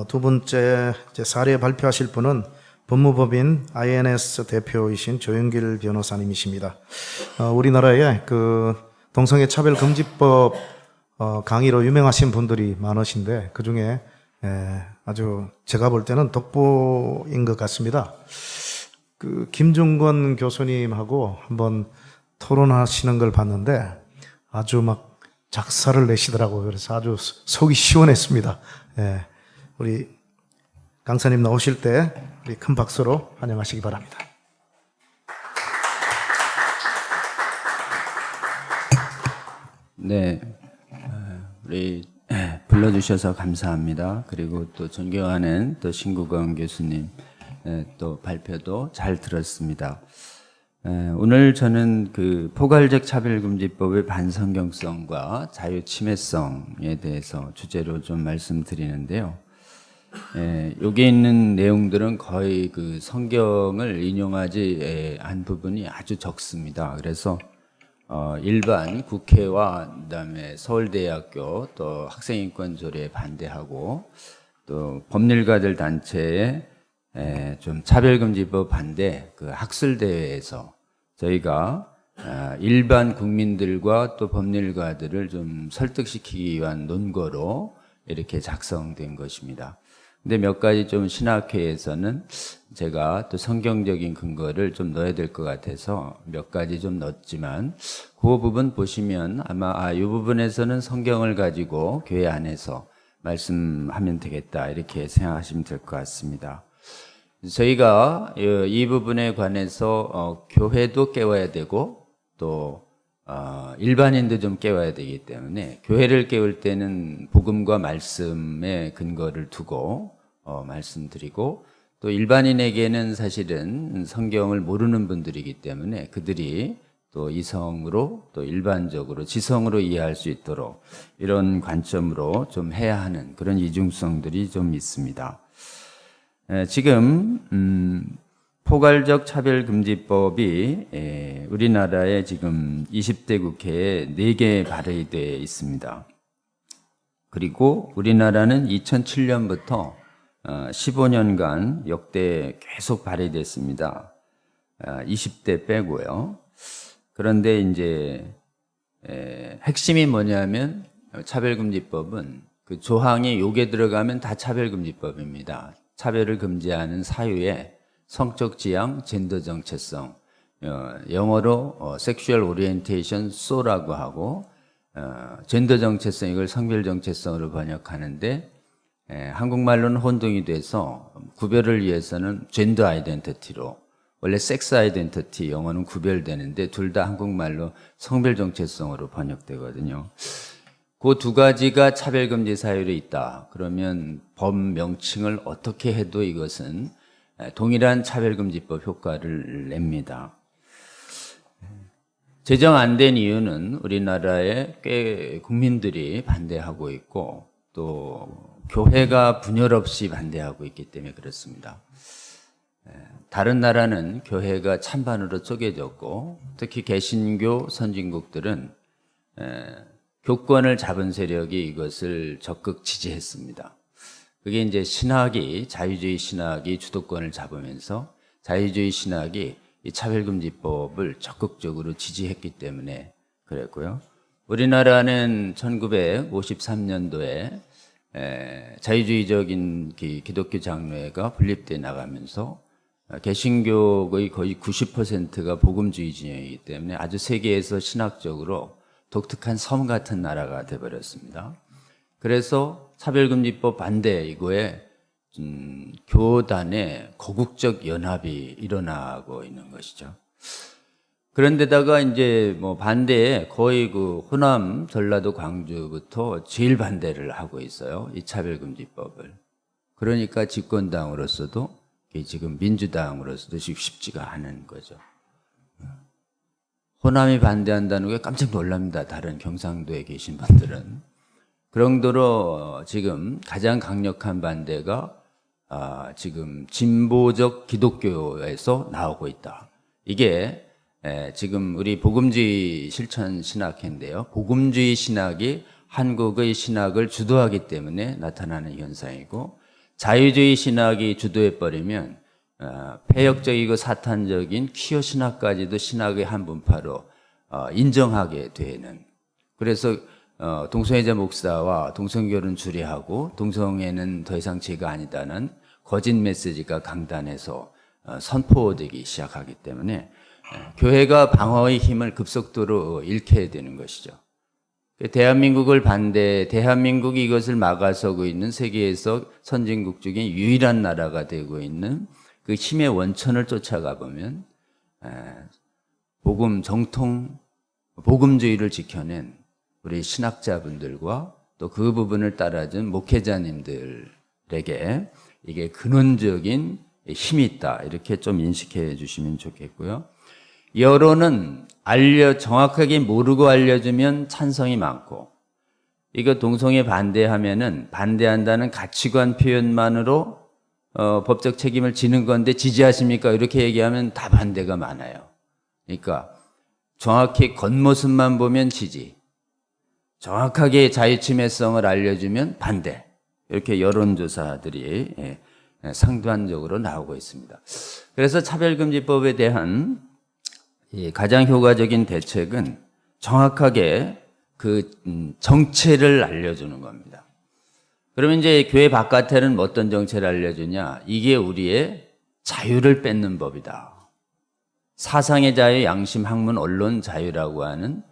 두 번째 이제 사례 발표하실 분은 법무법인 INS 대표이신 조영길 변호사님이십니다. 우리나라에 그 동성애 차별금지법 강의로 유명하신 분들이 많으신데 그 중에 아주 제가 볼 때는 덕보인 것 같습니다. 그 김중권 교수님하고 한번 토론하시는 걸 봤는데 아주 막 작사를 내시더라고요. 그래서 아주 속이 시원했습니다. 우리 강사님 나오실 때 우리 큰 박수로 환영하시기 바랍니다. 네, 우리 불러주셔서 감사합니다. 그리고 또 존경하는 또 신국원 교수님 또 발표도 잘 들었습니다. 오늘 저는 그 포괄적 차별금지법의 반성경성과 자유침해성에 대해서 주제로 좀 말씀드리는데요. 여기 있는 내용들은 거의 그 성경을 인용하지 한 부분이 아주 적습니다. 그래서 일반 국회와 그다음에 서울대학교 또 학생인권조례에 반대하고 또 법률가들 단체에 좀 차별금지법 반대 그 학술대회에서 저희가 일반 국민들과 또 법률가들을 좀 설득시키기 위한 논거로 이렇게 작성된 것입니다. 근데 몇 가지 좀 신학회에서는 제가 또 성경적인 근거를 좀 넣어야 될 것 같아서 몇 가지 좀 넣었지만 그 부분 보시면 아마 이 부분에서는 성경을 가지고 교회 안에서 말씀하면 되겠다 이렇게 생각하시면 될 것 같습니다. 저희가 이 부분에 관해서 교회도 깨워야 되고 또 일반인도 좀 깨워야 되기 때문에 교회를 깨울 때는 복음과 말씀의 근거를 두고 말씀드리고 또 일반인에게는 사실은 성경을 모르는 분들이기 때문에 그들이 또 이성으로 또 일반적으로 지성으로 이해할 수 있도록 이런 관점으로 좀 해야 하는 그런 이중성들이 좀 있습니다. 지금 포괄적 차별금지법이 우리나라에 지금 20대 국회에 4개 발의되어 있습니다. 그리고 우리나라는 2007년부터 15년간 역대 계속 발의됐습니다. 20대 빼고요. 그런데 이제 핵심이 뭐냐면 차별금지법은 그 조항이 요게 들어가면 다 차별금지법입니다. 차별을 금지하는 사유에 성적 지향, 젠더 정체성, 영어로 sexual orientation so라고 하고 젠더 정체성 이걸 성별 정체성으로 번역하는데 한국말로는 혼동이 돼서 구별을 위해서는 젠더 아이덴티티로 원래 섹스 아이덴티티 영어는 구별되는데 둘 다 한국말로 성별 정체성으로 번역되거든요. 그 두 가지가 차별금지 사유로 있다. 그러면 법 명칭을 어떻게 해도 이것은 동일한 차별금지법 효과를 냅니다. 제정 안 된 이유는 우리나라에 꽤 국민들이 반대하고 있고 또 교회가 분열 없이 반대하고 있기 때문에 그렇습니다. 다른 나라는 교회가 찬반으로 쪼개졌고 특히 개신교 선진국들은 교권을 잡은 세력이 이것을 적극 지지했습니다. 그게 이제 자유주의 신학이 주도권을 잡으면서 자유주의 신학이 이 차별금지법을 적극적으로 지지했기 때문에 그랬고요. 우리나라는 1953년도에 자유주의적인 기독교 장로회가 분립돼 나가면서 개신교의 거의 90%가 복음주의 진영이기 때문에 아주 세계에서 신학적으로 독특한 섬 같은 나라가 되어버렸습니다. 그래서 차별금지법 반대 이거에 교단의 거국적 연합이 일어나고 있는 것이죠. 그런데다가 이제 뭐 반대에 거의 그 호남, 전라도, 광주부터 제일 반대를 하고 있어요. 이 차별금지법을. 그러니까 집권당으로서도 지금 민주당으로서도 쉽지가 않은 거죠. 호남이 반대한다는 게 깜짝 놀랍니다. 다른 경상도에 계신 분들은. 그 정도로 지금 가장 강력한 반대가 지금 진보적 기독교에서 나오고 있다. 이게 지금 우리 복음주의 실천 신학회인데요. 복음주의 신학이 한국의 신학을 주도하기 때문에 나타나는 현상이고 자유주의 신학이 주도해버리면 폐역적이고 사탄적인 퀴어 신학까지도 신학의 한 분파로 인정하게 되는, 그래서 동성애자 목사와 동성결혼 주례하고 동성애는 더 이상 죄가 아니다는 거짓 메시지가 강단에서 선포되기 시작하기 때문에 교회가 방어의 힘을 급속도로 잃게 되는 것이죠. 대한민국이 이것을 막아서고 있는 세계에서 선진국 중에 유일한 나라가 되고 있는 그 힘의 원천을 쫓아가 보면 복음주의를 지켜낸 우리 신학자분들과 또 그 부분을 따라준 목회자님들에게 이게 근원적인 힘이 있다, 이렇게 좀 인식해 주시면 좋겠고요. 여론은 정확하게 모르고 알려주면 찬성이 많고, 이거 동성애 반대하면은 반대한다는 가치관 표현만으로 법적 책임을 지는 건데 지지하십니까? 이렇게 얘기하면 다 반대가 많아요. 그러니까 정확히 겉모습만 보면 지지, 정확하게 자유침해성을 알려주면 반대, 이렇게 여론조사들이 상반적으로 나오고 있습니다. 그래서 차별금지법에 대한 가장 효과적인 대책은 정확하게 그 정체를 알려주는 겁니다. 그러면 이제 교회 바깥에는 어떤 정체를 알려주냐? 이게 우리의 자유를 뺏는 법이다. 사상의 자유, 양심, 학문, 언론 자유라고 하는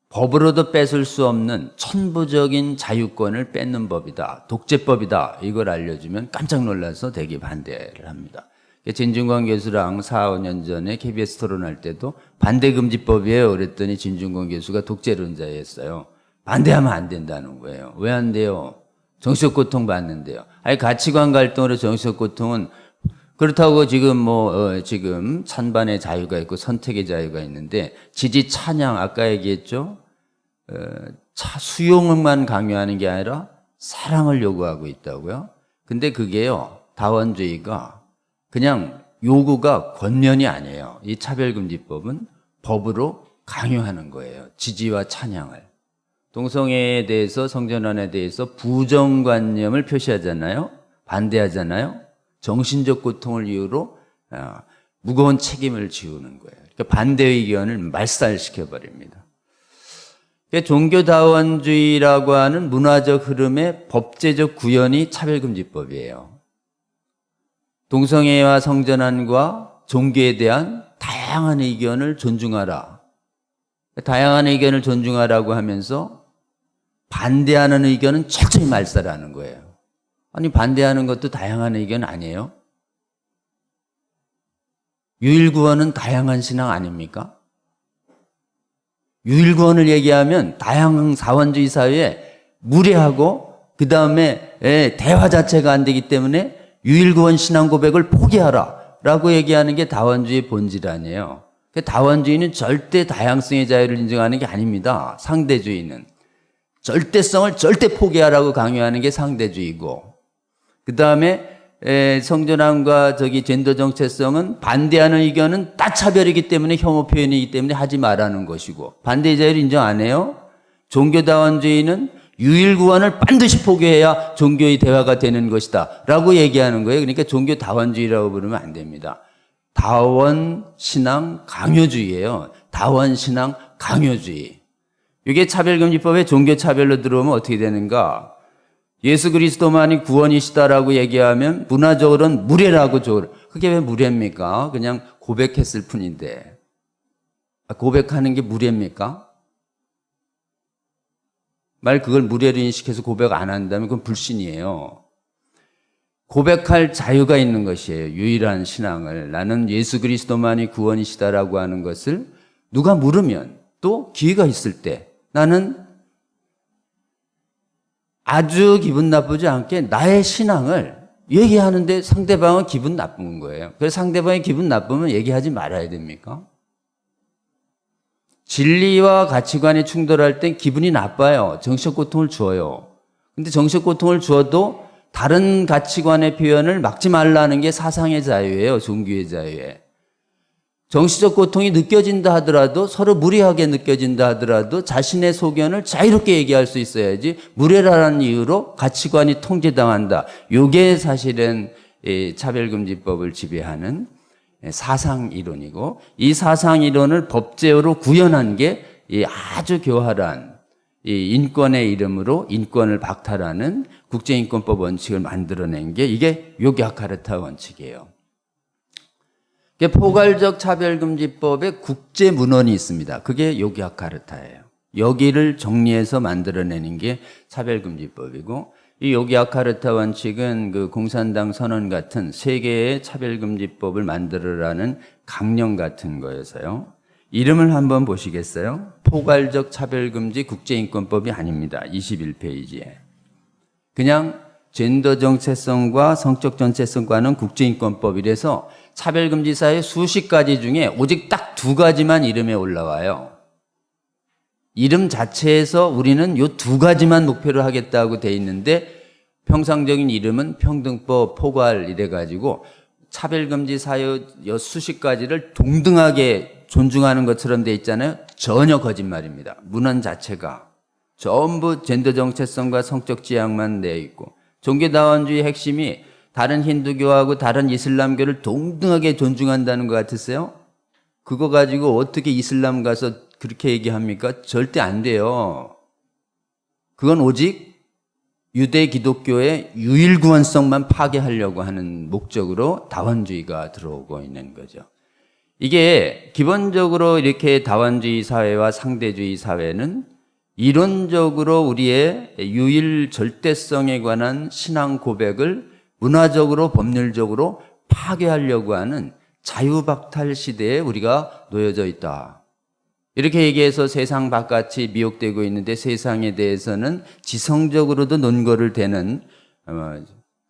법으로도 뺏을 수 없는 천부적인 자유권을 뺏는 법이다. 독재법이다. 이걸 알려주면 깜짝 놀라서 되게 반대를 합니다. 진중권 교수랑 4, 5년 전에 KBS 토론할 때도 반대금지법이에요. 그랬더니 진중권 교수가 독재론자였어요. 반대하면 안 된다는 거예요. 왜 안 돼요? 정신적 고통 받는데요. 아니, 가치관 갈등으로 정신적 고통은, 그렇다고 지금 지금 찬반의 자유가 있고 선택의 자유가 있는데, 지지 찬양, 아까 얘기했죠? 수용만 강요하는 게 아니라 사랑을 요구하고 있다고요? 근데 그게요, 다원주의가 그냥 요구가 권면이 아니에요. 이 차별금지법은 법으로 강요하는 거예요. 지지와 찬양을. 동성애에 대해서, 성전환에 대해서 부정관념을 표시하잖아요. 반대하잖아요. 정신적 고통을 이유로 무거운 책임을 지우는 거예요. 그러니까 반대 의견을 말살시켜버립니다. 종교다원주의라고 하는 문화적 흐름의 법제적 구현이 차별금지법이에요. 동성애와 성전환과 종교에 대한 다양한 의견을 존중하라. 다양한 의견을 존중하라고 하면서 반대하는 의견은 철저히 말살하는 거예요. 아니, 반대하는 것도 다양한 의견 아니에요? 유일구원은 다양한 신앙 아닙니까? 유일구원을 얘기하면 다양한 사원주의 사회에 무례하고 그 다음에 대화 자체가 안 되기 때문에 유일구원 신앙 고백을 포기하라 라고 얘기하는 게 다원주의 본질 아니에요. 다원주의는 절대 다양성의 자유를 인정하는 게 아닙니다. 상대주의는 절대성을 절대 포기하라고 강요하는 게 상대주의고, 그 다음에 성전환과 젠더 정체성은 반대하는 의견은 따차별이기 때문에 혐오 표현이기 때문에 하지 말라는 것이고, 반대의 자유를 인정 안 해요. 종교다원주의는 유일구원을 반드시 포기해야 종교의 대화가 되는 것이다 라고 얘기하는 거예요. 그러니까 종교다원주의라고 부르면 안 됩니다. 다원신앙 강요주의예요. 다원신앙 강요주의. 이게 차별금지법에 종교차별로 들어오면 어떻게 되는가? 예수 그리스도만이 구원이시다라고 얘기하면 문화적으로는 무례라고 그게 왜 무례입니까? 그냥 고백했을 뿐인데. 고백하는 게 무례입니까? 그걸 무례로 인식해서 고백 안 한다면 그건 불신이에요. 고백할 자유가 있는 것이에요. 유일한 신앙을. 나는 예수 그리스도만이 구원이시다라고 하는 것을 누가 물으면, 또 기회가 있을 때 나는 아주 기분 나쁘지 않게 나의 신앙을 얘기하는데 상대방은 기분 나쁜 거예요. 그래서 상대방이 기분 나쁘면 얘기하지 말아야 됩니까? 진리와 가치관이 충돌할 땐 기분이 나빠요. 정신적 고통을 주어요. 근데 정신적 고통을 주어도 다른 가치관의 표현을 막지 말라는 게 사상의 자유예요. 종교의 자유에. 정신적 고통이 느껴진다 하더라도 서로 무례하게 느껴진다 하더라도 자신의 소견을 자유롭게 얘기할 수 있어야지 무례라는 이유로 가치관이 통제당한다. 이게 사실은 이 차별금지법을 지배하는 사상 이론이고 이 사상 이론을 법제어로 구현한 게 이 아주 교활한 이 인권의 이름으로 인권을 박탈하는 국제인권법 원칙을 만들어낸 게 이게 요기야카르타 원칙이에요. 포괄적 차별금지법에 국제문헌이 있습니다. 그게 요기야카르타예요. 여기를 정리해서 만들어내는 게 차별금지법이고 이 요기야카르타 원칙은 그 공산당 선언 같은 세계의 차별금지법을 만들어라는 강령 같은 거여서요. 이름을 한번 보시겠어요? 포괄적 차별금지 국제인권법이 아닙니다. 21페이지에. 그냥 젠더 정체성과 성적 정체성과는 국제인권법이라서 차별금지 사회 수십 가지 중에 오직 딱 두 가지만 이름에 올라와요. 이름 자체에서 우리는 요 두 가지만 목표로 하겠다고 돼 있는데 평상적인 이름은 평등법, 포괄 이래가지고 차별금지 사유 수십 가지를 동등하게 존중하는 것처럼 돼 있잖아요. 전혀 거짓말입니다. 문헌 자체가 전부 젠더 정체성과 성적 지향만 돼 있고 종교다원주의 핵심이 다른 힌두교하고 다른 이슬람교를 동등하게 존중한다는 것 같으세요? 그거 가지고 어떻게 이슬람 가서 그렇게 얘기합니까? 절대 안 돼요. 그건 오직 유대 기독교의 유일구원성만 파괴하려고 하는 목적으로 다원주의가 들어오고 있는 거죠. 이게 기본적으로 이렇게 다원주의 사회와 상대주의 사회는 이론적으로 우리의 유일 절대성에 관한 신앙 고백을 문화적으로 법률적으로 파괴하려고 하는 자유박탈 시대에 우리가 놓여져 있다. 이렇게 얘기해서 세상 바깥이 미혹되고 있는데 세상에 대해서는 지성적으로도 논거를 대는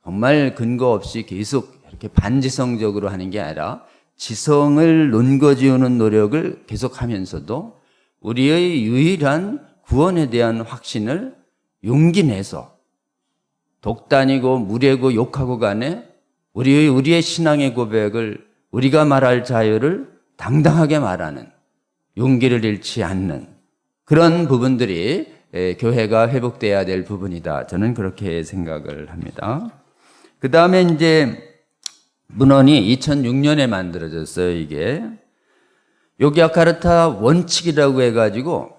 정말 근거 없이 계속 이렇게 반지성적으로 하는 게 아니라 지성을 논거지우는 노력을 계속하면서도 우리의 유일한 구원에 대한 확신을 용기 내서 독단이고 무례고 욕하고 간에 우리의 신앙의 고백을 우리가 말할 자유를 당당하게 말하는 용기를 잃지 않는 그런 부분들이 교회가 회복돼야 될 부분이다. 저는 그렇게 생각을 합니다. 그 다음에 이제 문헌이 2006년에 만들어졌어요. 이게 요기야카르타 원칙이라고 해가지고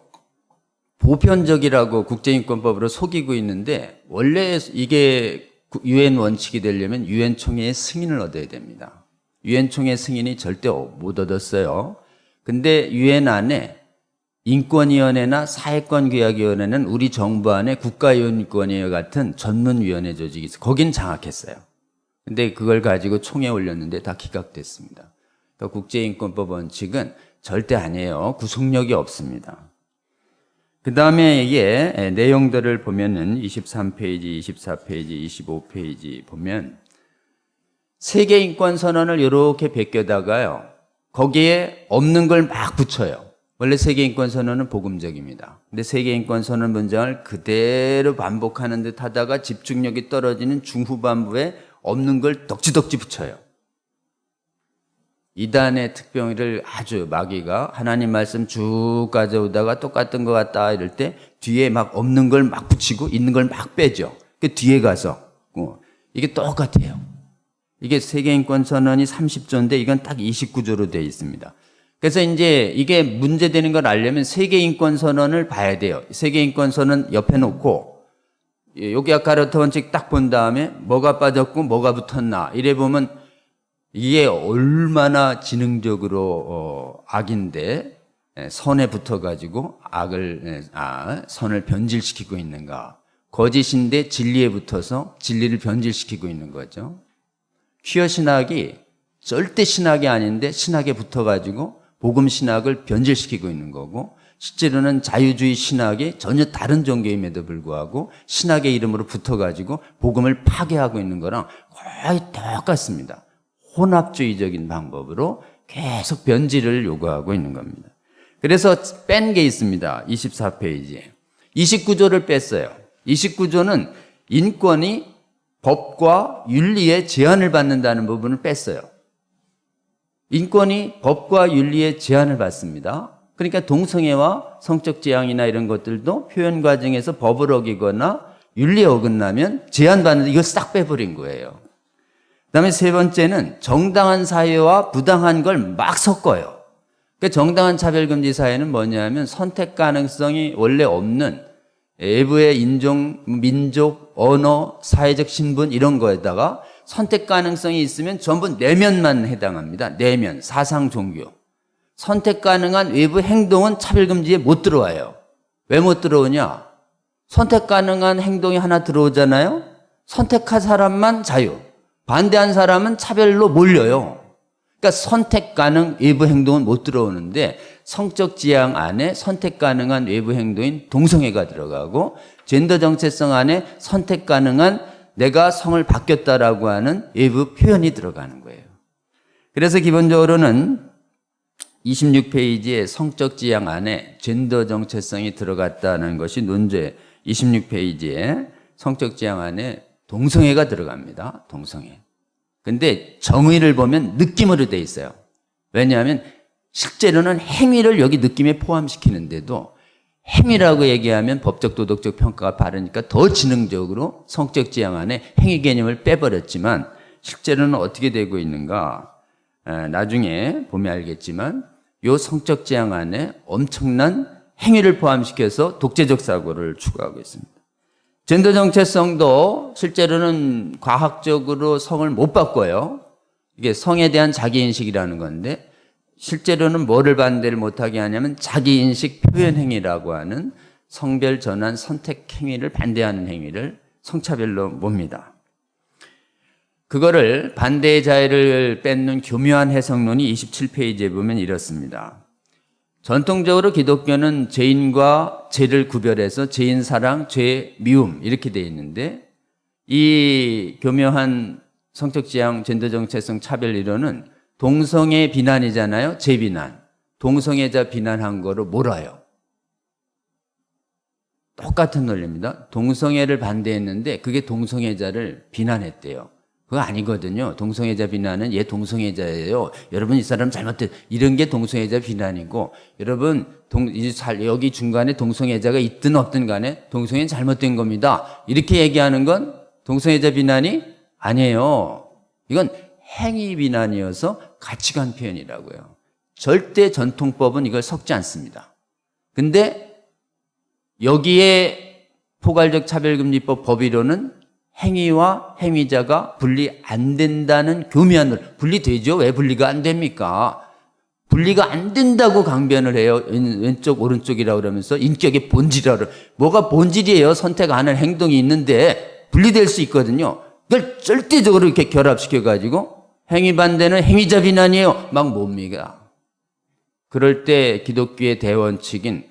보편적이라고 국제인권법으로 속이고 있는데 원래 이게 유엔 원칙이 되려면 유엔 총회의 승인을 얻어야 됩니다. 유엔 총회 승인이 절대 못 얻었어요. 근데 유엔 안에 인권위원회나 사회권규약위원회는 우리 정부 안에 국가인권위원 같은 전문위원회 조직이 있어요. 거긴 장악했어요. 근데 그걸 가지고 총회에 올렸는데 다 기각됐습니다. 그러니까 국제인권법 원칙은 절대 아니에요. 구속력이 없습니다. 그 다음에 이게 내용들을 보면은 23페이지, 24페이지, 25페이지 보면 세계인권선언을 이렇게 베껴다가요. 거기에 없는 걸 막 붙여요. 원래 세계인권선언은 복음적입니다. 근데 세계인권선언 문장을 그대로 반복하는 듯 하다가 집중력이 떨어지는 중후반부에 없는 걸 덕지덕지 붙여요. 이단의 특병을 아주 마귀가 하나님 말씀 쭉 가져오다가 똑같은 것 같다 이럴 때 뒤에 막 없는 걸 막 붙이고 있는 걸 막 빼죠. 그 뒤에 가서 이게 똑같아요. 이게 세계인권선언이 30조인데 이건 딱 29조로 되어 있습니다. 그래서 이제 이게 문제되는 걸 알려면 세계인권선언을 봐야 돼요. 세계인권선언 옆에 놓고 요기야카르타 원칙 딱 본 다음에 뭐가 빠졌고 뭐가 붙었나 이래 보면 이게 얼마나 지능적으로 악인데 선에 붙어가지고 선을 변질시키고 있는가. 거짓인데 진리에 붙어서 진리를 변질시키고 있는 거죠. 퀴어 신학이 절대 신학이 아닌데 신학에 붙어가지고 복음 신학을 변질시키고 있는 거고 실제로는 자유주의 신학이 전혀 다른 종교임에도 불구하고 신학의 이름으로 붙어가지고 복음을 파괴하고 있는 거랑 거의 똑같습니다. 혼합주의적인 방법으로 계속 변질을 요구하고 있는 겁니다. 그래서 뺀 게 있습니다. 24페이지에. 29조를 뺐어요. 29조는 인권이 법과 윤리에 제한을 받는다는 부분을 뺐어요. 인권이 법과 윤리의 제한을 받습니다. 그러니까 동성애와 성적 지향이나 이런 것들도 표현 과정에서 법을 어기거나 윤리에 어긋나면 제한받는데 이걸 싹 빼버린 거예요. 그다음에 세 번째는 정당한 사회와 부당한 걸 막 섞어요. 그러니까 정당한 차별금지 사회는 뭐냐면 선택 가능성이 원래 없는 외부의 인종, 민족, 언어, 사회적 신분 이런 거에다가 선택 가능성이 있으면 전부 내면만 해당합니다. 내면, 사상, 종교. 선택 가능한 외부 행동은 차별금지에 못 들어와요. 왜 못 들어오냐? 선택 가능한 행동이 하나 들어오잖아요. 선택한 사람만 자유, 반대한 사람은 차별로 몰려요. 그러니까 선택 가능 외부 행동은 못 들어오는데 성적 지향 안에 선택 가능한 외부 행동인 동성애가 들어가고 젠더 정체성 안에 선택 가능한 내가 성을 바뀌었다라고 하는 외부 표현이 들어가는 거예요. 그래서 기본적으로는 26페이지에 성적 지향 안에 젠더 정체성이 들어갔다는 것이 논제 26페이지에 성적 지향 안에 동성애가 들어갑니다. 동성애. 근데 정의를 보면 느낌으로 돼 있어요. 왜냐하면 실제로는 행위를 여기 느낌에 포함시키는데도 행위라고 얘기하면 법적 도덕적 평가가 바르니까 더 지능적으로 성적 지향 안에 행위 개념을 빼버렸지만 실제로는 어떻게 되고 있는가 나중에 보면 알겠지만 요 성적 지향 안에 엄청난 행위를 포함시켜서 독재적 사고를 추구하고 있습니다. 젠더 정체성도 실제로는 과학적으로 성을 못 바꿔요. 이게 성에 대한 자기인식이라는 건데 실제로는 뭐를 반대를 못하게 하냐면 자기인식 표현행위라고 하는 성별 전환 선택 행위를 반대하는 행위를 성차별로 봅니다. 그거를 반대의 자유를 뺏는 교묘한 해석론이 27페이지에 보면 이렇습니다. 전통적으로 기독교는 죄인과 죄를 구별해서 죄인 사랑, 죄 미움 이렇게 되어 있는데 이 교묘한 성적 지향, 젠더 정체성 차별 이론은 동성애 비난이잖아요. 죄 비난. 동성애자 비난한 거로 몰아요. 똑같은 논리입니다. 동성애를 반대했는데 그게 동성애자를 비난했대요. 그거 아니거든요. 동성애자 비난은 얘 동성애자예요. 여러분 이 사람 잘못됐. 이런 게 동성애자 비난이고 여러분 여기 중간에 동성애자가 있든 없든 간에 동성애는 잘못된 겁니다. 이렇게 얘기하는 건 동성애자 비난이 아니에요. 이건 행위 비난이어서 가치관 표현이라고요. 절대 전통법은 이걸 섞지 않습니다. 근데 여기에 포괄적 차별금지법 법이론은 행위와 행위자가 분리 안 된다는 교묘한 논리. 분리되죠? 왜 분리가 안 됩니까? 분리가 안 된다고 강변을 해요. 왼쪽 오른쪽이라고 그러면서 인격의 본질이라고 그래요. 뭐가 본질이에요? 선택 안 할 행동이 있는데 분리될 수 있거든요. 이걸 절대적으로 이렇게 결합시켜가지고 행위 반대는 행위자 비난이에요. 막 뭡니까? 그럴 때 기독교의 대원칙인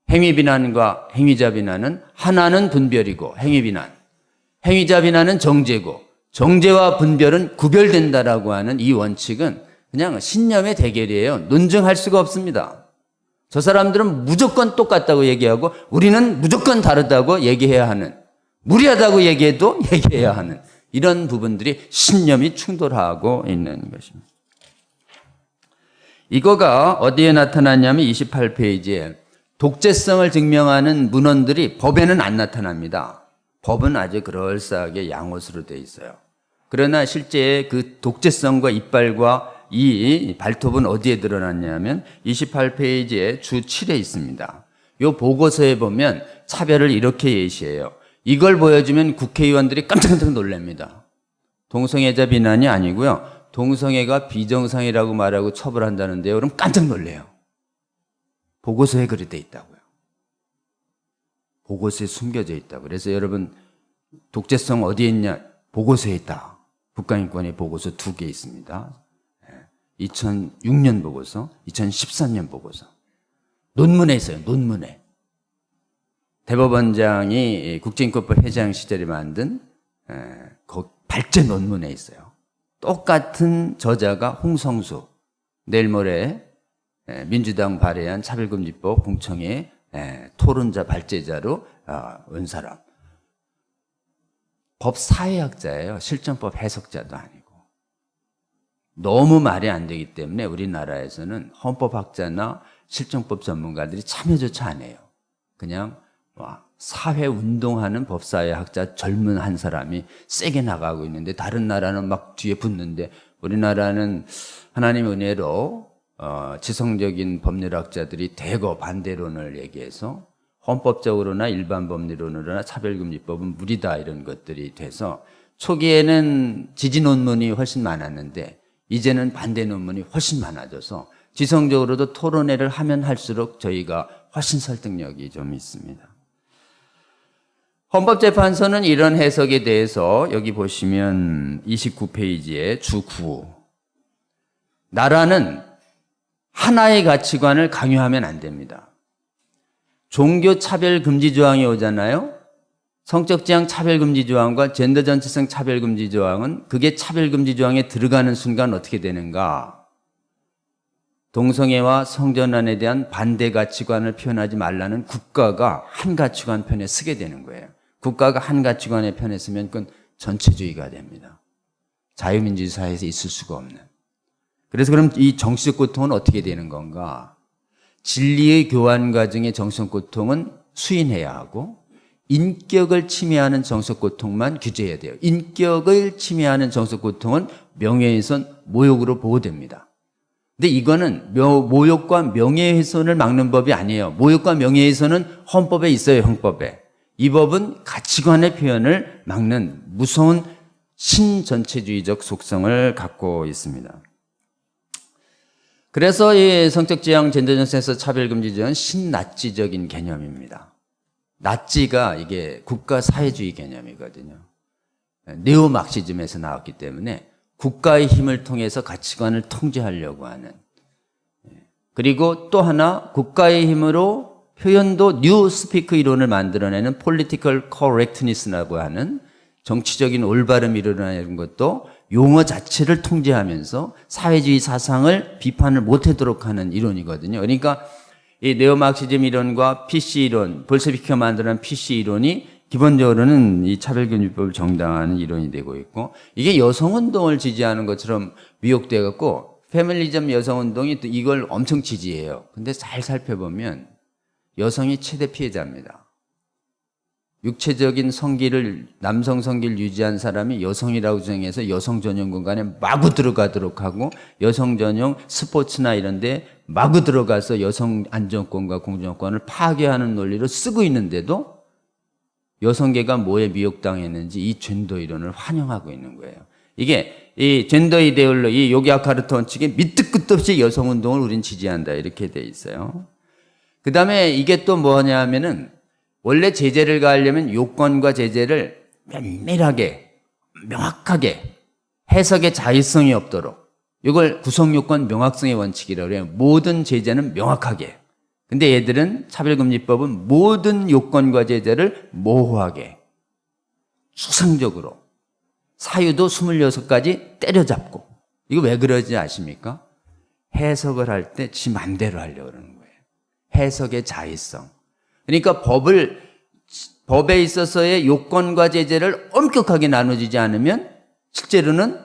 행위 비난과 행위자 비난은 하나는 분별이고 행위 비난. 행위자 비난은 정죄고 정죄와 분별은 구별된다라고 하는 이 원칙은 그냥 신념의 대결이에요. 논증할 수가 없습니다. 저 사람들은 무조건 똑같다고 얘기하고 우리는 무조건 다르다고 얘기해야 하는 무리하다고 얘기해도 얘기해야 하는 이런 부분들이 신념이 충돌하고 있는 것입니다. 이거가 어디에 나타났냐면 28페이지에 독재성을 증명하는 문헌들이 법에는 안 나타납니다. 법은 아주 그럴싸하게 양호수로 되어 있어요. 그러나 실제 그 독재성과 이빨과 이 발톱은 어디에 드러났냐면 28페이지에 주 7에 있습니다. 이 보고서에 보면 차별을 이렇게 예시해요. 이걸 보여주면 국회의원들이 깜짝깜짝 놀랍니다. 동성애자 비난이 아니고요. 동성애가 비정상이라고 말하고 처벌한다는데요. 그럼 깜짝 놀래요. 보고서에 그리 돼 있다고요. 보고서에 숨겨져 있다고. 그래서 여러분 독재성 어디에 있냐? 보고서에 있다. 국가인권의 보고서 2개 있습니다. 2006년 보고서, 2013년 보고서. 논문에 있어요. 논문에. 대법원장이 국제인권법 회장 시절에 만든 발제 논문에 있어요. 똑같은 저자가 홍성수, 내일 모레 민주당 발의한 차별금지법 공청회 토론자 발제자로 온 사람. 법 사회학자예요. 실정법 해석자도 아니고. 너무 말이 안 되기 때문에 우리나라에서는 헌법학자나 실정법 전문가들이 참여조차 안 해요. 그냥 사회운동하는 법사회학자 젊은 한 사람이 세게 나가고 있는데 다른 나라는 막 뒤에 붙는데 우리나라는 하나님 은혜로 지성적인 법률학자들이 대거 반대론을 얘기해서 헌법적으로나 일반 법리론으로나 차별금지법은 무리다 이런 것들이 돼서 초기에는 지지 논문이 훨씬 많았는데 이제는 반대 논문이 훨씬 많아져서 지성적으로도 토론회를 하면 할수록 저희가 훨씬 설득력이 좀 있습니다. 헌법재판소는 이런 해석에 대해서 여기 보시면 29페이지에 주 9. 나라는 하나의 가치관을 강요하면 안 됩니다. 종교 차별 금지 조항이 오잖아요. 성적 지향 차별 금지 조항과 젠더 전체성 차별 금지 조항은 그게 차별 금지 조항에 들어가는 순간 어떻게 되는가? 동성애와 성전환에 대한 반대 가치관을 표현하지 말라는 국가가 한 가치관 편에 서게 되는 거예요. 국가가 한 가치관의 편에 서면 그건 전체주의가 됩니다. 자유민주주의 사회에서 있을 수가 없는. 그래서 그럼 이 정치적 고통은 어떻게 되는 건가? 진리의 교환 과정의 정치적 고통은 수인해야 하고 인격을 침해하는 정치적 고통만 규제해야 돼요. 인격을 침해하는 정치적 고통은 명예훼손, 모욕으로 보호됩니다. 근데 이거는 모욕과 명예훼손을 막는 법이 아니에요. 모욕과 명예훼손은 헌법에 있어요, 형법에. 이 법은 가치관의 표현을 막는 무서운 신전체주의적 속성을 갖고 있습니다. 그래서 이 성적 지향 젠더 전체에서 차별금지조항은 신나치적인 개념입니다. 나치가 이게 국가 사회주의 개념이거든요. 네오막시즘에서 나왔기 때문에 국가의 힘을 통해서 가치관을 통제하려고 하는. 그리고 또 하나 국가의 힘으로 표현도 뉴 스피크 이론을 만들어내는 political correctness라고 하는 정치적인 올바름이 일어나는 것도 용어 자체를 통제하면서 사회주의 사상을 비판을 못하도록 하는 이론이거든요. 그러니까 이 네오막시즘 이론과 PC 이론, 볼셰비키가 만들어낸 PC 이론이 기본적으로는 이 차별금지법을 정당화하는 이론이 되고 있고 이게 여성운동을 지지하는 것처럼 미혹돼 갖고 페미니즘 여성운동이 또 이걸 엄청 지지해요. 근데 잘 살펴보면 여성이 최대 피해자입니다. 육체적인 성기를 남성 성기를 유지한 사람이 여성이라고 정해서 여성 전용 공간에 마구 들어가도록 하고 여성 전용 스포츠나 이런 데 마구 들어가서 여성 안전권과 공정권을 파괴하는 논리로 쓰고 있는데도 여성계가 뭐에 미혹당했는지 이 젠더 이론을 환영하고 있는 거예요. 이게 이 젠더 이데올로기, 요기야카르타 원칙에 밑도 끝도 없이 여성운동을 우린 지지한다 이렇게 돼 있어요. 그 다음에 이게 또 뭐냐 하면은 원래 제재를 가하려면 요건과 제재를 면밀하게 명확하게 해석의 자율성이 없도록 이걸 구성요건 명확성의 원칙이라고 해요. 모든 제재는 명확하게. 근데 얘들은 차별금지법은 모든 요건과 제재를 모호하게 수상적으로 사유도 26가지 때려잡고 이거 왜 그러지 아십니까? 해석을 할 때 지 맘대로 하려고 그러는 거예요. 해석의 자의성. 그러니까 법에 있어서의 요건과 제재를 엄격하게 나눠지지 않으면 실제로는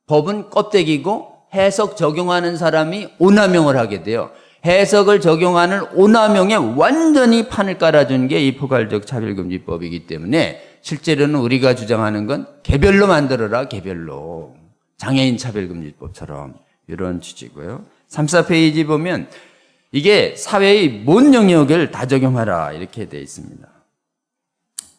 법은 껍데기고 해석 적용하는 사람이 오남용을 하게 돼요. 해석을 적용하는 오남용에 완전히 판을 깔아준 게 이 포괄적 차별금지법이기 때문에 실제로는 우리가 주장하는 건 개별로 만들어라, 개별로. 장애인 차별금지법처럼 이런 취지고요. 3, 4페이지 보면 이게 사회의 모든 영역을 다 적용하라 이렇게 되어 있습니다.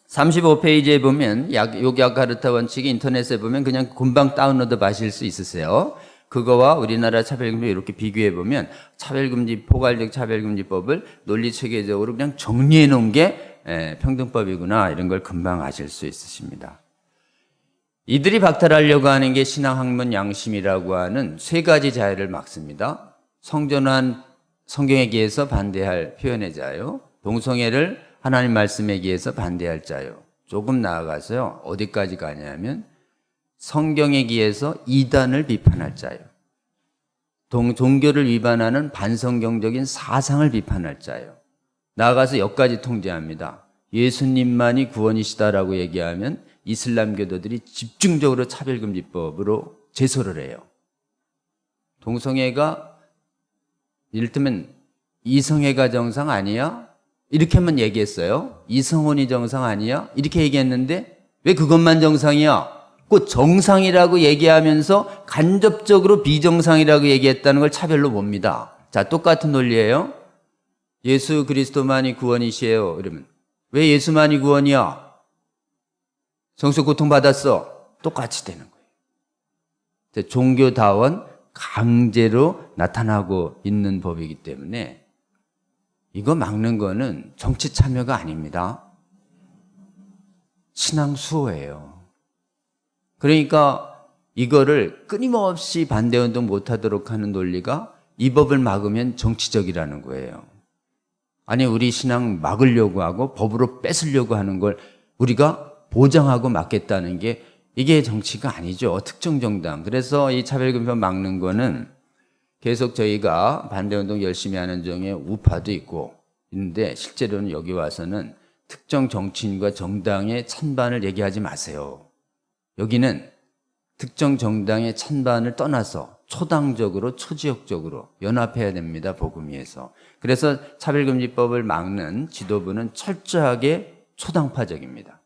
35페이지에 보면 요기야카르타 원칙이 인터넷에 보면 그냥 금방 다운로드 하실 수 있으세요. 그거와 우리나라 차별금지 이렇게 비교해 보면 차별금지 포괄적 차별금지법을 논리체계적으로 그냥 정리해 놓은 게 평등법이구나 이런 걸 금방 아실 수 있으십니다. 이들이 박탈하려고 하는 게 신앙학문 양심이라고 하는 세 가지 자유를 막습니다. 성전환 성경에 기해서 반대할 표현의 자유, 동성애를 하나님 말씀에 기해서 반대할 자유. 조금 나아가서요. 어디까지 가냐면 성경에 기해서 이단을 비판할 자유. 종교를 위반하는 반성경적인 사상을 비판할 자유. 나아가서 여기까지 통제합니다. 예수님만이 구원이시다라고 얘기하면 이슬람교도들이 집중적으로 차별금지법으로 제소를 해요. 동성애가 이를테면 이성애가 정상 아니야? 이렇게만 얘기했어요. 이성혼이 정상 아니야? 이렇게 얘기했는데 왜 그것만 정상이야? 꼭 정상이라고 얘기하면서 간접적으로 비정상이라고 얘기했다는 걸 차별로 봅니다. 자, 똑같은 논리예요. 예수 그리스도만이 구원이시에요. 이러면 왜 예수만이 구원이야? 성수 고통받았어. 똑같이 되는 거예요. 종교다원 강제로 나타나고 있는 법이기 때문에 이거 막는 거는 정치 참여가 아닙니다. 신앙 수호예요. 그러니까 이거를 끊임없이 반대운동 못하도록 하는 논리가 이 법을 막으면 정치적이라는 거예요. 아니 우리 신앙 막으려고 하고 법으로 뺏으려고 하는 걸 우리가 보장하고 막겠다는 게 이게 정치가 아니죠. 특정 정당. 그래서 이 차별금지법 막는 거는 계속 저희가 반대운동 열심히 하는 중에 우파도 있고 있는데 실제로는 여기 와서는 특정 정치인과 정당의 찬반을 얘기하지 마세요. 여기는 특정 정당의 찬반을 떠나서 초당적으로 초지역적으로 연합해야 됩니다. 복음위에서. 그래서 차별금지법을 막는 지도부는 철저하게 초당파적입니다.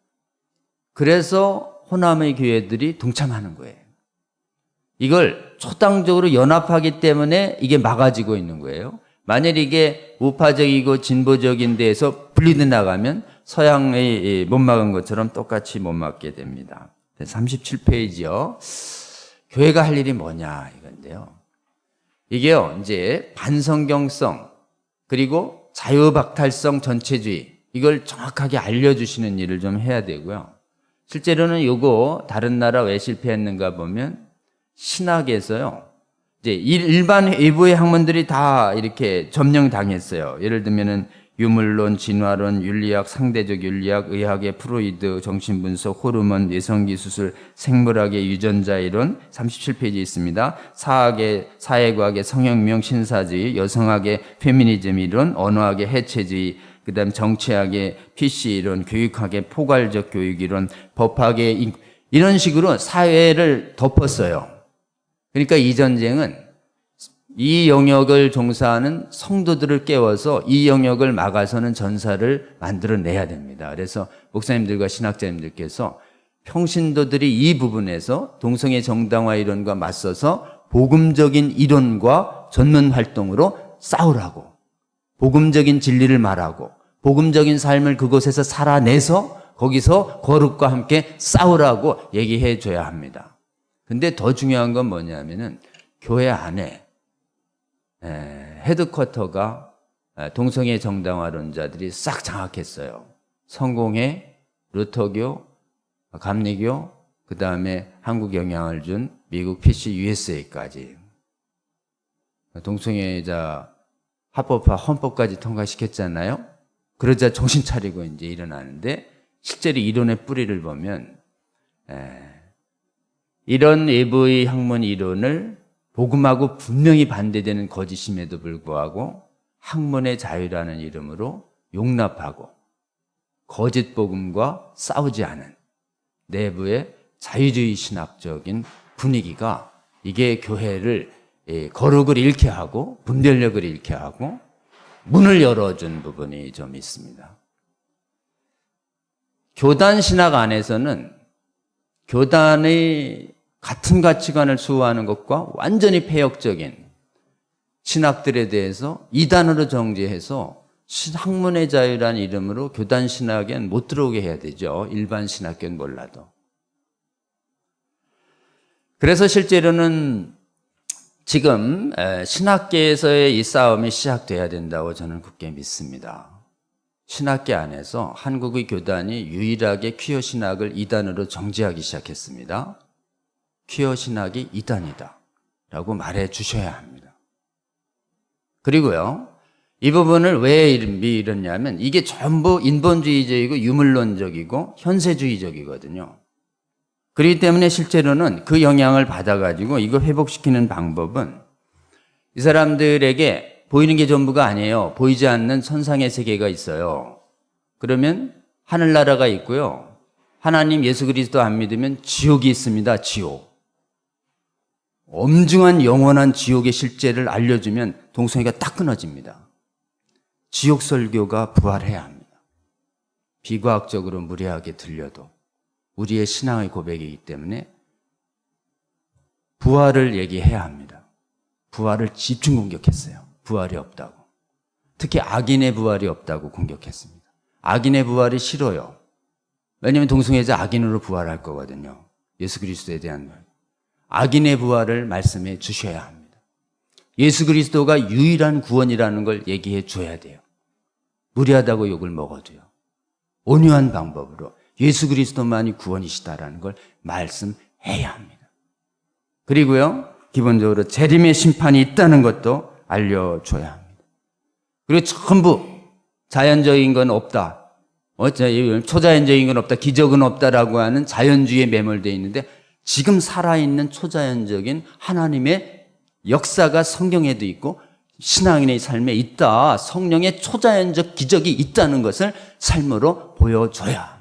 그래서 호남의 교회들이 동참하는 거예요. 이걸 초당적으로 연합하기 때문에 이게 막아지고 있는 거예요. 만일 이게 우파적이고 진보적인 데에서 분리돼 나가면 서양의 못 막은 것처럼 똑같이 못 막게 됩니다. 37페이지요. 교회가 할 일이 뭐냐 이건데요. 이게요, 이제 반성경성 그리고 자유박탈성 전체주의 이걸 정확하게 알려주시는 일을 좀 해야 되고요. 실제로는 요거 다른 나라 왜 실패했는가 보면 신학에서요. 이제 일반 외부의 학문들이 다 이렇게 점령당했어요. 예를 들면은 유물론, 진화론, 윤리학, 상대적 윤리학, 의학의 프로이드, 정신분석, 호르몬, 내성기 수술, 생물학의 유전자 이론 37페이지 있습니다. 사학의 사회과학의 성혁명 신사주의, 여성학의 페미니즘 이론, 언어학의 해체주의, 그다음 정치학의 PC 이론, 교육학의 포괄적 교육 이론, 법학의 이런 식으로 사회를 덮었어요. 그러니까 이 전쟁은 이 영역을 종사하는 성도들을 깨워서 이 영역을 막아서는 전사를 만들어내야 됩니다. 그래서 목사님들과 신학자님들께서 평신도들이 이 부분에서 동성애 정당화 이론과 맞서서 복음적인 이론과 전문 활동으로 싸우라고, 복음적인 진리를 말하고 복음적인 삶을 그곳에서 살아내서 거기서 거룩과 함께 싸우라고 얘기해 줘야 합니다. 근데 더 중요한 건 뭐냐면은 교회 안에 헤드쿼터가 동성애 정당화론자들이 싹 장악했어요. 성공회, 루터교, 감리교, 그 다음에 한국 영향을 준 미국 PC USA까지. 동성애자 합법화 헌법까지 통과시켰잖아요. 그러자 정신 차리고 이제 일어나는데 실제로 이론의 뿌리를 보면 이런 외부의 학문 이론을 복음하고 분명히 반대되는 거짓임에도 불구하고 학문의 자유라는 이름으로 용납하고 거짓 복음과 싸우지 않은 내부의 자유주의 신학적인 분위기가 이게 교회를 거룩을 잃게 하고 분별력을 잃게 하고 문을 열어준 부분이 좀 있습니다. 교단 신학 안에서는 교단의 같은 가치관을 수호하는 것과 완전히 폐역적인 신학들에 대해서 이단으로 정죄해서 학문의 자유라는 이름으로 교단 신학엔 못 들어오게 해야 되죠. 일반 신학교는 몰라도. 그래서 실제로는 지금 신학계에서의 이 싸움이 시작돼야 된다고 저는 굳게 믿습니다. 신학계 안에서 한국의 교단이 유일하게 퀴어 신학을 이단으로 정죄하기 시작했습니다. 퀴어 신학이 이단이다 라고 말해 주셔야 합니다. 그리고요, 이 부분을 왜 이러냐면 이게 전부 인본주의적이고 유물론적이고 현세주의적이거든요. 그렇기 때문에 실제로는 그 영향을 받아가지고 이거 회복시키는 방법은 이 사람들에게 보이는 게 전부가 아니에요. 보이지 않는 천상의 세계가 있어요. 그러면 하늘나라가 있고요. 하나님 예수 그리스도 안 믿으면 지옥이 있습니다. 지옥. 엄중한 영원한 지옥의 실제를 알려주면 동성애가 딱 끊어집니다. 지옥 설교가 부활해야 합니다. 비과학적으로 무례하게 들려도 우리의 신앙의 고백이기 때문에 부활을 얘기해야 합니다. 부활을 집중 공격했어요. 부활이 없다고. 특히 악인의 부활이 없다고 공격했습니다. 악인의 부활이 싫어요. 왜냐하면 동성애자 악인으로 부활할 거거든요. 예수 그리스도에 대한 말. 악인의 부활을 말씀해 주셔야 합니다. 예수 그리스도가 유일한 구원이라는 걸 얘기해 줘야 돼요. 무리하다고 욕을 먹어도요. 온유한 방법으로 예수 그리스도만이 구원이시다라는 걸 말씀해야 합니다. 그리고요, 기본적으로 재림의 심판이 있다는 것도 알려줘야 합니다. 그리고 전부 자연적인 건 없다. 초자연적인 건 없다. 기적은 없다라고 하는 자연주의에 매몰되어 있는데 지금 살아있는 초자연적인 하나님의 역사가 성경에도 있고 신앙인의 삶에 있다. 성령의 초자연적 기적이 있다는 것을 삶으로 보여줘야 합니다.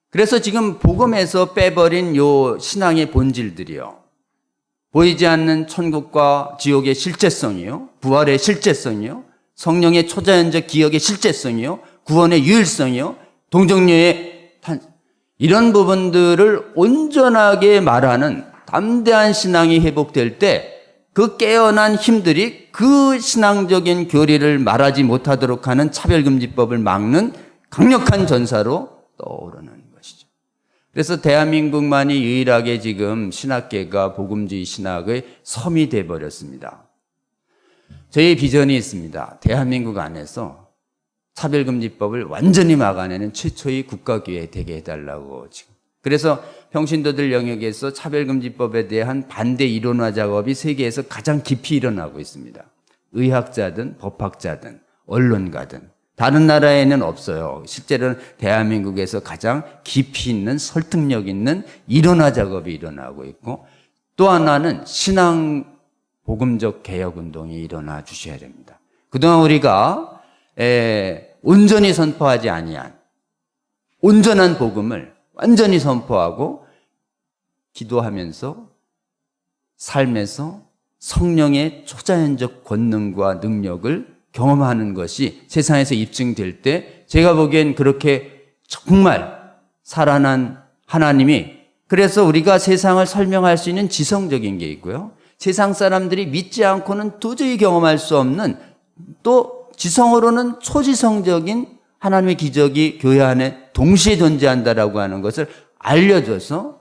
그래서 지금 복음에서 빼버린 요 신앙의 본질들이요. 보이지 않는 천국과 지옥의 실제성이요. 부활의 실제성이요. 성령의 초자연적 기억의 실제성이요. 구원의 유일성이요. 동정녀의 이런 부분들을 온전하게 말하는 담대한 신앙이 회복될 때 그 깨어난 힘들이 그 신앙적인 교리를 말하지 못하도록 하는 차별금지법을 막는 강력한 전사로 떠오르는 것이죠. 그래서 대한민국만이 유일하게 지금 신학계가 복음주의 신학의 섬이 돼버렸습니다. 저희 비전이 있습니다. 대한민국 안에서 차별금지법을 완전히 막아내는 최초의 국가교회 되게 해달라고 지금. 그래서 평신도들 영역에서 차별금지법에 대한 반대 이론화 작업이 세계에서 가장 깊이 일어나고 있습니다. 의학자든 법학자든 언론가든 다른 나라에는 없어요. 실제로는 대한민국에서 가장 깊이 있는 설득력 있는 이론화 작업이 일어나고 있고 또 하나는 신앙 복음적 개혁운동이 일어나 주셔야 됩니다. 그동안 우리가 온전히 선포하지 아니한 온전한 복음을 완전히 선포하고 기도하면서 삶에서 성령의 초자연적 권능과 능력을 경험하는 것이 세상에서 입증될 때 제가 보기엔 그렇게 정말 살아난 하나님이 그래서 우리가 세상을 설명할 수 있는 지성적인 게 있고요. 세상 사람들이 믿지 않고는 도저히 경험할 수 없는 또 지성으로는 초지성적인 하나님의 기적이 교회 안에 동시에 존재한다라고 하는 것을 알려줘서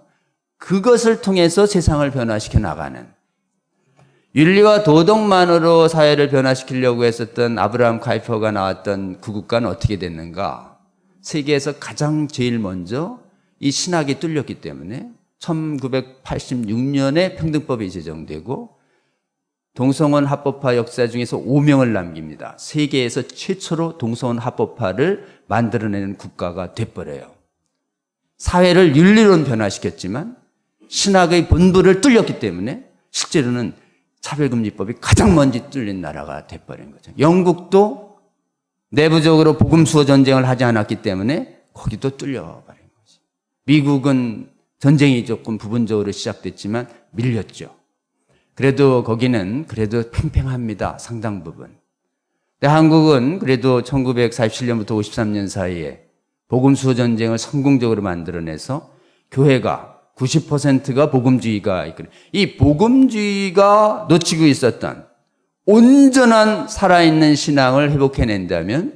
그것을 통해서 세상을 변화시켜 나가는 윤리와 도덕만으로 사회를 변화시키려고 했었던 아브라함 카이퍼가 나왔던 그 국가는 어떻게 됐는가? 세계에서 가장 제일 먼저 이 신학이 뚫렸기 때문에 1986년에 평등법이 제정되고 동성혼 합법화 역사 중에서 5명을 남깁니다. 세계에서 최초로 동성혼 합법화를 만들어내는 국가가 돼버려요. 사회를 윤리론 변화시켰지만 신학의 본부를 뚫렸기 때문에 실제로는 차별금지법이 가장 먼저 뚫린 나라가 돼버린 거죠. 영국도 내부적으로 복음수호 전쟁을 하지 않았기 때문에 거기도 뚫려버린 거죠. 미국은 전쟁이 조금 부분적으로 시작됐지만 밀렸죠. 그래도 거기는 그래도 팽팽합니다. 상당 부분. 근데 한국은 그래도 1947년부터 53년 사이에 복음수호 전쟁을 성공적으로 만들어내서 교회가 90%가 복음주의가 있거든요. 이 복음주의가 놓치고 있었던 온전한 살아있는 신앙을 회복해낸다면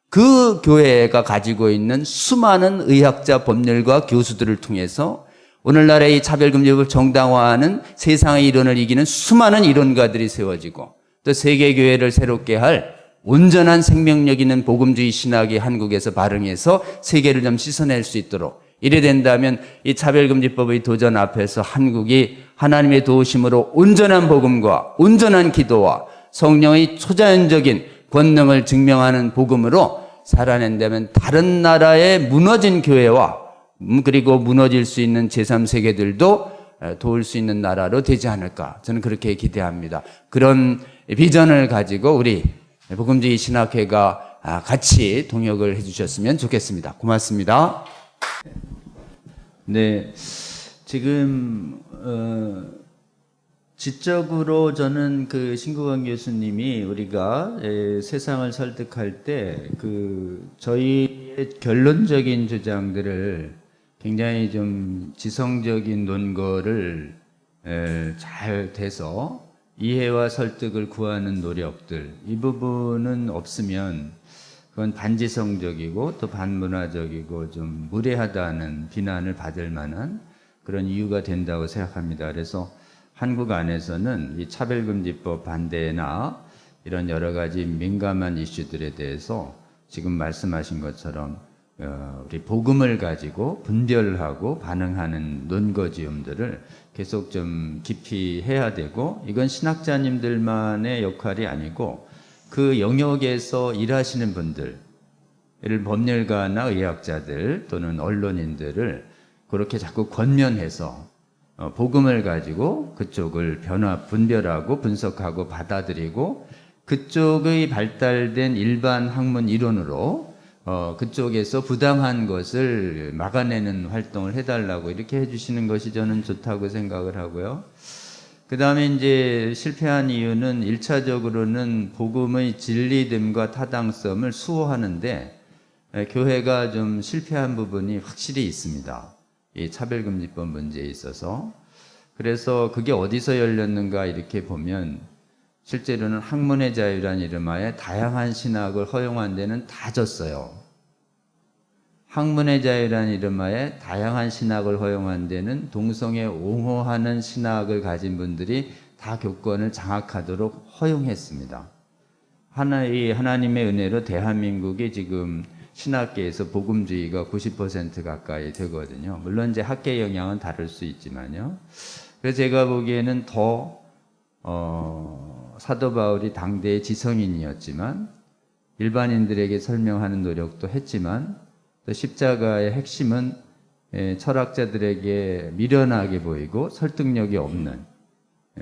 그 교회가 가지고 있는 수많은 의학자, 법률가, 교수들을 통해서 오늘날의 이 차별금지법을 정당화하는 세상의 이론을 이기는 수많은 이론가들이 세워지고 또 세계교회를 새롭게 할 온전한 생명력 있는 복음주의 신학이 한국에서 발흥해서 세계를 좀 씻어낼 수 있도록 이래 된다면 이 차별금지법의 도전 앞에서 한국이 하나님의 도우심으로 온전한 복음과 온전한 기도와 성령의 초자연적인 권능을 증명하는 복음으로 살아낸다면 다른 나라의 무너진 교회와 그리고 무너질 수 있는 제3세계들도 도울 수 있는 나라로 되지 않을까 저는 그렇게 기대합니다. 그런 비전을 가지고 우리 복음주의 신학회가 같이 동역을 해주셨으면 좋겠습니다. 고맙습니다. 네, 지금 지적으로 저는 그 신국원 교수님이 우리가 세상을 설득할 때 그 저희의 결론적인 주장들을 굉장히 좀 지성적인 논거를 잘 돼서 이해와 설득을 구하는 노력들, 이 부분은 없으면 그건 반지성적이고 또 반문화적이고 좀 무례하다는 비난을 받을 만한 그런 이유가 된다고 생각합니다. 그래서 한국 안에서는 이 차별금지법 반대나 이런 여러 가지 민감한 이슈들에 대해서 지금 말씀하신 것처럼 우리 복음을 가지고 분별하고 반응하는 논거지음들을 계속 좀 깊이 해야 되고, 이건 신학자님들만의 역할이 아니고 그 영역에서 일하시는 분들, 법률가나 의학자들 또는 언론인들을 그렇게 자꾸 권면해서 복음을 가지고 그쪽을 분별하고 분석하고 받아들이고, 그쪽의 발달된 일반 학문 이론으로 그쪽에서 부당한 것을 막아내는 활동을 해달라고 이렇게 해주시는 것이 저는 좋다고 생각을 하고요. 그 다음에 이제 실패한 이유는 1차적으로는 복음의 진리됨과 타당성을 수호하는데 교회가 좀 실패한 부분이 확실히 있습니다. 이 차별금지법 문제에 있어서. 그래서 그게 어디서 열렸는가 이렇게 보면 실제로는 학문의 자유란 이름하에 다양한 신학을 허용한 데는 다 졌어요. 학문의 자유란 이름하에 다양한 신학을 허용한 데는 동성애 옹호하는 신학을 가진 분들이 다 교권을 장악하도록 허용했습니다. 하나님의 은혜로 대한민국이 지금 신학계에서 복음주의가 90% 가까이 되거든요. 물론 이제 학계 영향은 다를 수 있지만요. 그래서 제가 보기에는 더 사도 바울이 당대의 지성인이었지만 일반인들에게 설명하는 노력도 했지만 또 십자가의 핵심은 철학자들에게 미련하게 보이고 설득력이 없는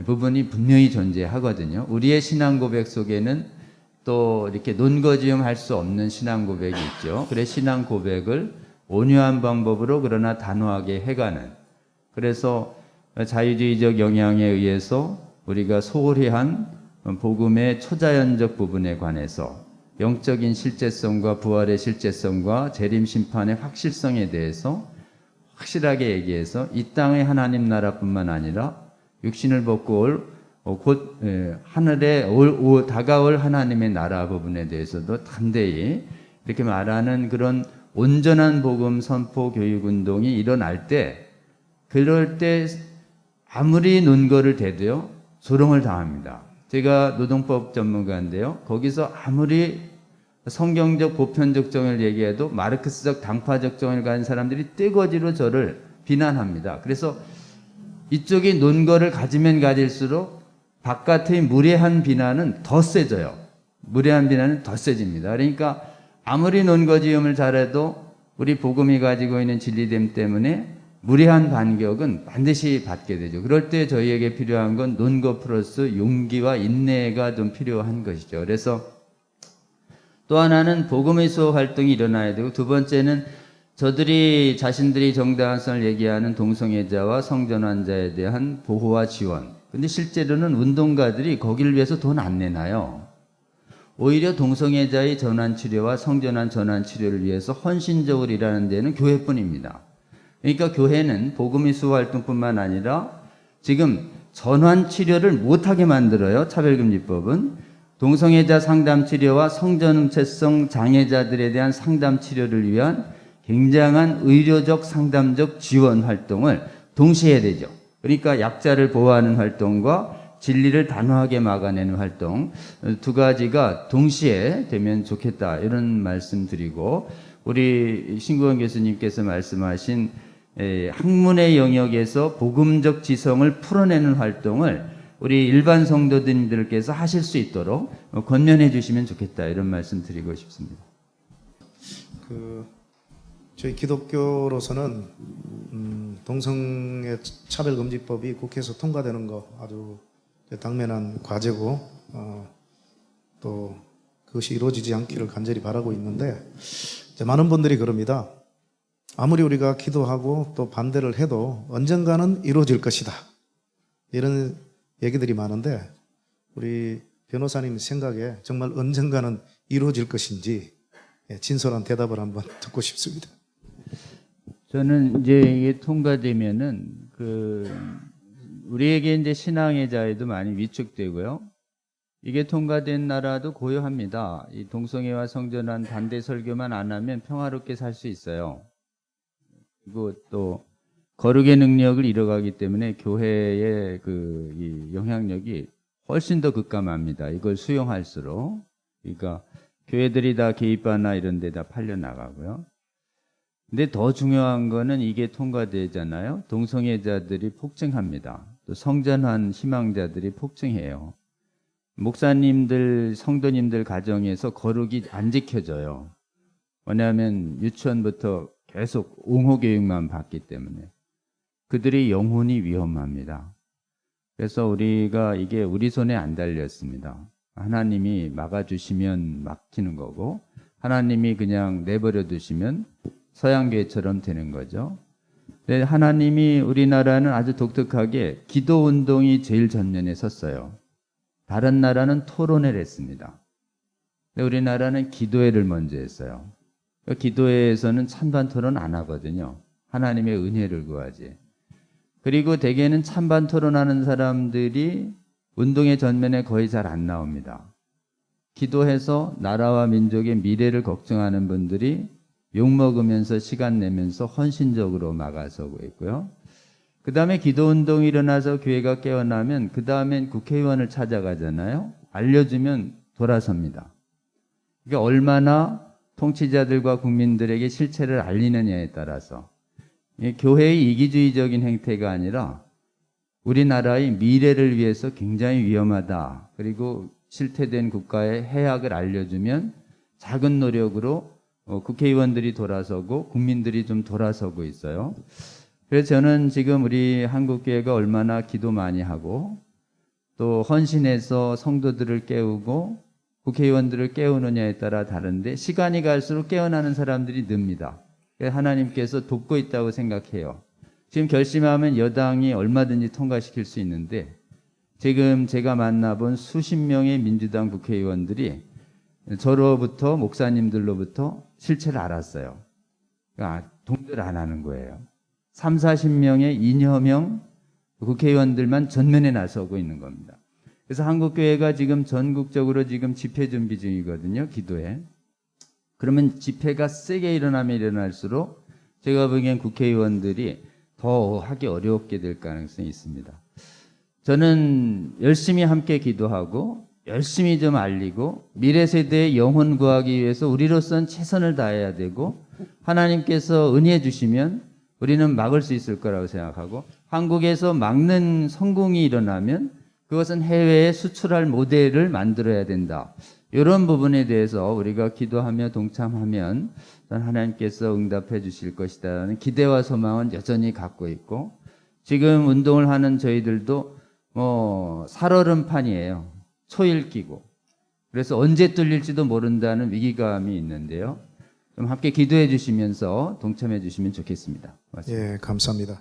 부분이 분명히 존재하거든요. 우리의 신앙 고백 속에는 또 이렇게 논거지음 할 수 없는 신앙 고백이 있죠. 그래서 신앙 고백을 온유한 방법으로 그러나 단호하게 해가는, 그래서 자유주의적 영향에 의해서 우리가 소홀히 한 복음의 초자연적 부분에 관해서 영적인 실제성과 부활의 실제성과 재림 심판의 확실성에 대해서 확실하게 얘기해서 이 땅의 하나님 나라뿐만 아니라 육신을 벗고 곧 하늘에 다가올 하나님의 나라 부분에 대해서도 담대히 이렇게 말하는 그런 온전한 복음 선포 교육 운동이 일어날 때, 그럴 때 아무리 논거를 대도요 조롱을 당합니다. 제가 노동법 전문가인데요, 거기서 아무리 성경적 보편적 정의를 얘기해도 마르크스적 당파적 정의를 가진 사람들이 떼거지로 저를 비난합니다. 그래서 이쪽이 논거를 가지면 가질수록 바깥의 무례한 비난은 더 세져요. 무례한 비난은 더 세집니다. 그러니까 아무리 논거지음을 잘해도 우리 복음이 가지고 있는 진리됨 때문에 무례한 반격은 반드시 받게 되죠. 그럴 때 저희에게 필요한 건 논거 플러스 용기와 인내가 좀 필요한 것이죠. 그래서 또 하나는 복음의 수호 활동이 일어나야 되고, 두 번째는 저들이 자신들이 정당성을 얘기하는 동성애자와 성전환자에 대한 보호와 지원. 근데 실제로는 운동가들이 거기를 위해서 돈 안 내나요? 오히려 동성애자의 전환치료와 성전환 전환치료를 위해서 헌신적으로 일하는 데는 교회뿐입니다. 그러니까 교회는 복음의 수호 활동뿐만 아니라 지금 전환치료를 못하게 만들어요. 차별금지법은. 동성애자 상담치료와 성전음체성 장애자들에 대한 상담치료를 위한 굉장한 의료적 상담적 지원 활동을 동시에 해야 되죠. 그러니까 약자를 보호하는 활동과 진리를 단호하게 막아내는 활동, 두 가지가 동시에 되면 좋겠다, 이런 말씀 드리고, 우리 신국원 교수님께서 말씀하신 학문의 영역에서 복음적 지성을 풀어내는 활동을 우리 일반 성도님들께서 하실 수 있도록 권면해 주시면 좋겠다, 이런 말씀 드리고 싶습니다. 저희 기독교로서는 동성애 차별금지법이 국회에서 통과되는 거 아주 당면한 과제고, 또 그것이 이루어지지 않기를 간절히 바라고 있는데, 많은 분들이 그럽니다. 아무리 우리가 기도하고 또 반대를 해도 언젠가는 이루어질 것이다. 이런 얘기들이 많은데 우리 변호사님 생각에 정말 언젠가는 이루어질 것인지 진솔한 대답을 한번 듣고 싶습니다. 저는 이제 이게 통과되면은 우리에게 이제 신앙의 자유도 많이 위축되고요. 이게 통과된 나라도 고요합니다. 이 동성애와 성전환 반대 설교만 안 하면 평화롭게 살 수 있어요. 그리고 또 거룩의 능력을 잃어가기 때문에 교회의 이 영향력이 훨씬 더 급감합니다. 이걸 수용할수록. 그러니까 교회들이 다 개입하나 이런 데다 팔려 나가고요. 근데 더 중요한 거는 이게 통과되잖아요. 동성애자들이 폭증합니다. 또 성전환 희망자들이 폭증해요. 목사님들, 성도님들 가정에서 거룩이 안 지켜져요. 왜냐하면 유치원부터 계속 옹호 교육만 받기 때문에 그들의 영혼이 위험합니다. 그래서 우리가 이게 우리 손에 안 달렸습니다. 하나님이 막아주시면 막히는 거고 하나님이 그냥 내버려 두시면 서양교회처럼 되는 거죠. 근데 하나님이 우리나라는 아주 독특하게 기도 운동이 제일 전면에 섰어요. 다른 나라는 토론회를 했습니다. 근데 우리나라는 기도회를 먼저 했어요. 기도회에서는 찬반 토론 안 하거든요. 하나님의 은혜를 구하지. 그리고 대개는 찬반 토론하는 사람들이 운동의 전면에 거의 잘 안 나옵니다. 기도해서 나라와 민족의 미래를 걱정하는 분들이 욕먹으면서 시간 내면서 헌신적으로 막아서고 있고요. 그 다음에 기도운동이 일어나서 교회가 깨어나면 그 다음엔 국회의원을 찾아가잖아요. 알려주면 돌아섭니다. 이게 얼마나 통치자들과 국민들에게 실체를 알리느냐에 따라서 교회의 이기주의적인 행태가 아니라 우리나라의 미래를 위해서 굉장히 위험하다. 그리고 실태된 국가의 해악을 알려주면 작은 노력으로 국회의원들이 돌아서고 국민들이 좀 돌아서고 있어요. 그래서 저는 지금 우리 한국교회가 얼마나 기도 많이 하고 또 헌신해서 성도들을 깨우고 국회의원들을 깨우느냐에 따라 다른데 시간이 갈수록 깨어나는 사람들이 늡니다. 하나님께서 돕고 있다고 생각해요. 지금 결심하면 여당이 얼마든지 통과시킬 수 있는데 지금 제가 만나본 수십 명의 민주당 국회의원들이 저로부터 목사님들로부터 실체를 알았어요. 그러니까 동들 안 하는 거예요. 3, 40명의 인여명 국회의원들만 전면에 나서고 있는 겁니다. 그래서 한국교회가 지금 전국적으로 지금 집회 준비 중이거든요. 기도회. 그러면 집회가 세게 일어나면 일어날수록 제가 보기엔 국회의원들이 더 하기 어렵게 될 가능성이 있습니다. 저는 열심히 함께 기도하고 열심히 좀 알리고 미래 세대의 영혼 구하기 위해서 우리로서는 최선을 다해야 되고 하나님께서 은혜해 주시면 우리는 막을 수 있을 거라고 생각하고 한국에서 막는 성공이 일어나면 그것은 해외에 수출할 모델을 만들어야 된다. 이런 부분에 대해서 우리가 기도하며 동참하면 하나님께서 응답해 주실 것이다라는 기대와 소망은 여전히 갖고 있고 지금 운동을 하는 저희들도 살얼음판이에요. 초읽기고. 그래서 언제 뚫릴지도 모른다는 위기감이 있는데요. 좀 함께 기도해 주시면서 동참해 주시면 좋겠습니다. 고맙습니다. 예, 감사합니다.